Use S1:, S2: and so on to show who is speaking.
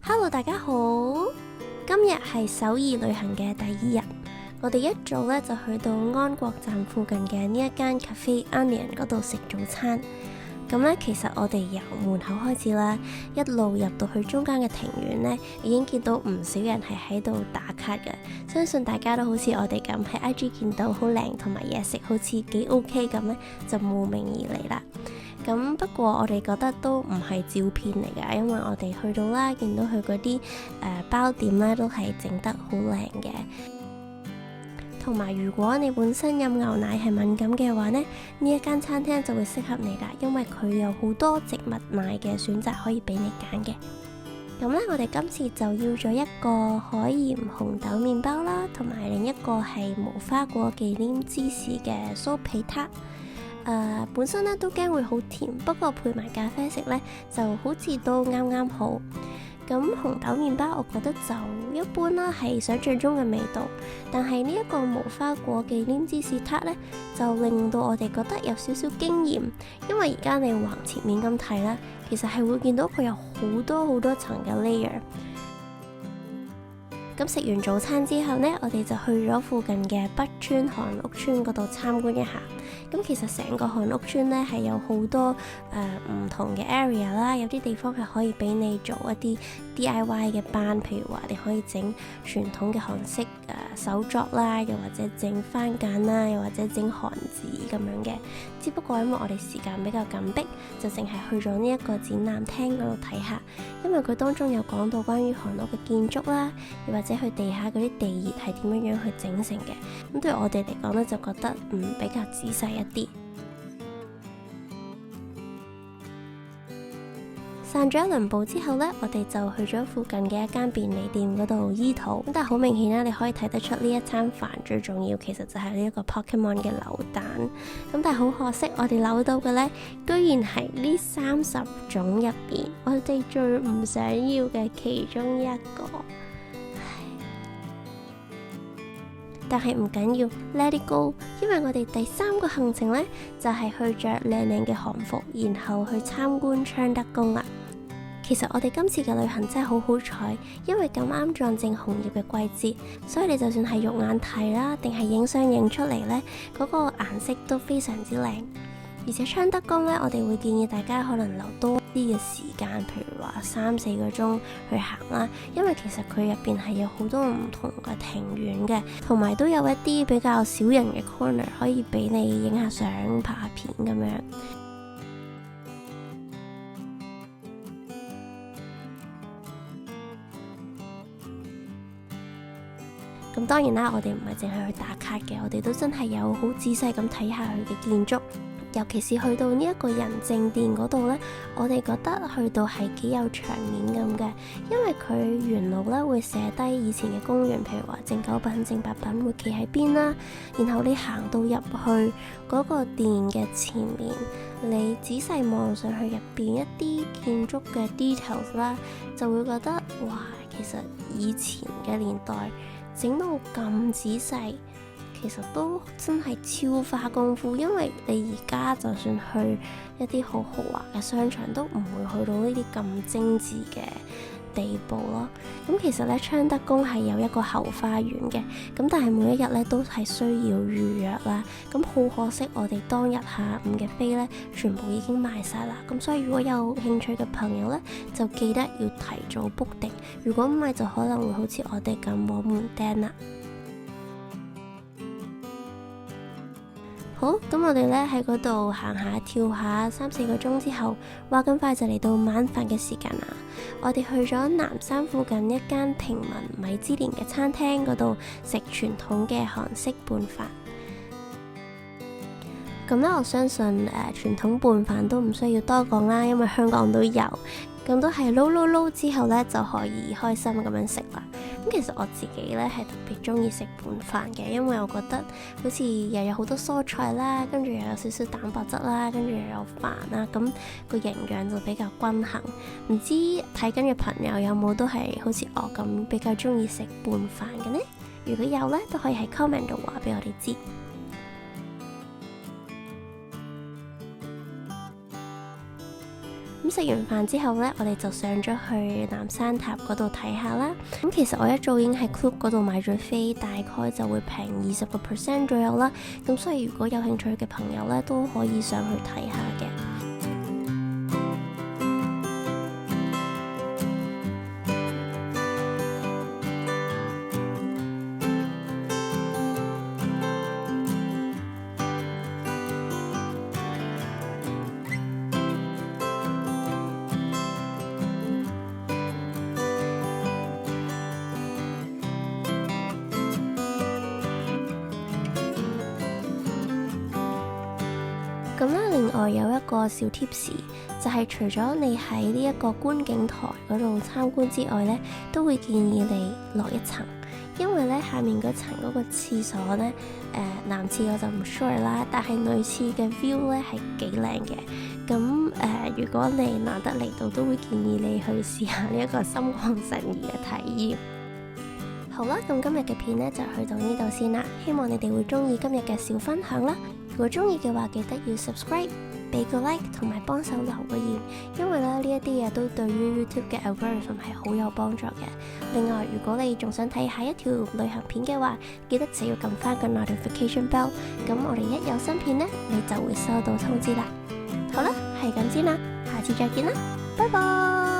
S1: Hello， 大家好，今日係首爾旅行嘅第二日，我哋一早咧就去到安國站附近嘅呢一間 Cafe Onion 嗰度食早餐。咁咧，其實我哋由門口開始啦，一路入到去中間嘅庭院咧，已經見到唔少人係喺度打卡嘅。相信大家都好似我哋咁喺 IG 見到好靚同埋嘢食好似幾 OK 咁咧，就慕名而嚟啦。咁不過我哋覺得都唔係照片嚟㗎，因為我哋去到啦，見到佢嗰啲包點咧都係整得好靚嘅。同埋如果你本身飲牛奶係敏感嘅話呢，呢一間餐廳就會適合你啦，因為佢有好多植物奶嘅選擇可以俾你揀嘅。咁咧，我哋今次就要咗一個海鹽紅豆麵包啦，同埋另一個係無花果忌廉芝士嘅酥皮撻。本身咧都驚會好甜，不過配埋咖啡食咧就好似都啱啱好。咁紅豆麵包我覺得就一般啦，係想像中嘅味道。但係呢一個無花果忌廉芝士撻咧，就令到我哋覺得有少少驚豔，因為而家你橫切面咁睇咧，其實係會見到佢有好多層嘅 layer。咁食完早餐之後呢，我哋就去咗附近嘅北川韓屋村嗰度參觀一下。咁其實成個韓屋村呢係有好多唔同嘅 area 啦，有啲地方係可以俾你做一啲 DIY 嘅班，譬如話你可以整傳統嘅韓式手作啦，又或者整番梘啦，又或者整韓紙咁樣嘅。只不過因為我哋時間比較緊迫，就淨係去咗呢一個展覽廳嗰度睇下，因為佢當中有講到關於韓屋嘅建築啦，又或者佢地下嗰啲地熱係點樣去整成嘅。咁對我哋嚟講呢，就覺得比較仔細一啲。散咗一輪步之後呢，我哋就去咗附近嘅一間便利店嗰度醫肚。咁但係好明顯啦，你可以睇得出呢一餐飯最重要其實就係呢一個 Pokemon 嘅扭蛋。咁但係好可惜，我哋扭到嘅呢，居然係呢30種入邊我哋最唔想要嘅其中一個。但係唔緊要 ，Let it go， 因為我哋第3個行程呢，就係去着靚靚嘅韓服，然後去參觀昌德宮啦。其實我哋今次嘅旅行真係好好彩，因為咁啱撞正紅葉嘅季節，所以你就算係肉眼睇啦，定係影相影出嚟呢，嗰個顏色都非常之靚。而且昌德宮呢，我哋會建議大家可能留多啲嘅時間，譬如話3-4個鐘去行啦，因為其實佢入邊係有好多唔同嘅庭院嘅，同埋都有一啲比較少人嘅 corner 可以俾你影下相、拍下片咁樣。咁當然啦，我哋唔係淨係去打卡嘅，我哋都真係有好仔細咁睇下佢嘅建築。尤其是去到呢一個仁政殿嗰度呢，我哋覺得去到係幾有場面咁嘅，因為佢沿路呢會寫低以前嘅宮員，譬如話正九品、正八品會企喺邊啦，然後你行到入去嗰個殿嘅前面，你仔細望上去入邊一啲建築嘅 details 啦，就會覺得哇，其實以前嘅年代整到咁仔細，其實都真係超花功夫，因為你而家就算去一啲好豪華嘅商場，都唔會去到呢啲咁精緻嘅地步咯。咁其實咧，昌德宮係有一個後花園嘅，咁但係每一日咧都係需要預約啦。咁好可惜，我哋當日下午嘅飛咧全部已經賣晒啦。咁所以如果有興趣嘅朋友咧，就記得要提早 book 定，如果唔係就可能會好似我哋咁冇門釘啦。好，咁我哋咧喺嗰度行下跳下3-4個鐘之後，話咁快就嚟到晚飯嘅時間啦。我哋去咗南山附近一間平民米芝蓮嘅餐廳嗰度食傳統嘅韓式拌飯。咁咧，我相信傳統拌飯都唔需要多講啦，因為香港都有。咁都係撈之後咧就可以開心咁樣食啦。咁其實我自己咧係特別中意食拌飯嘅，因為我覺得好似又有好多蔬菜啦，跟住又有少少蛋白質啦，跟住又有飯啦，咁個營養就比較均衡。唔知睇緊嘅朋友有冇都係好似我咁比較中意食拌飯嘅呢？如果有咧，都可以喺 comment 度話俾我哋知。咁食完飯之後呢，我哋就上咗去南山塔嗰度睇下啦。咁其實我一早已經喺 Klook 嗰度買咗飛，大概就會平20% 左右啦。咁所以如果有興趣嘅朋友呢，都可以上去睇下嘅。咁咧，另外有一個小貼士，就係除咗你喺呢一個觀景台嗰度參觀之外呢，都會建議你落一層，因為呢下面嗰層嗰個廁所呢，男廁我就唔 sure 啦，但係女廁嘅 view 呢係幾靚嘅。咁如果你難得嚟到，都會建議你去試下呢一個心曠神怡嘅體驗。好啦，咁今日嘅片呢就去到呢度先啦，希望你哋會中意今日嘅小分享啦。如果中意嘅話，記得要 subscribe， 俾個 like 同埋幫手留個言，因為咧呢一啲嘢都對於 YouTube 嘅 algorithm 係好有幫助嘅。另外，如果你仲想睇下一條旅行片嘅話，記得就要撳翻個 notification bell， 咁我哋一有新片呢，你就會收到通知啦。好啦，係咁先啦，下次再見啦，拜拜。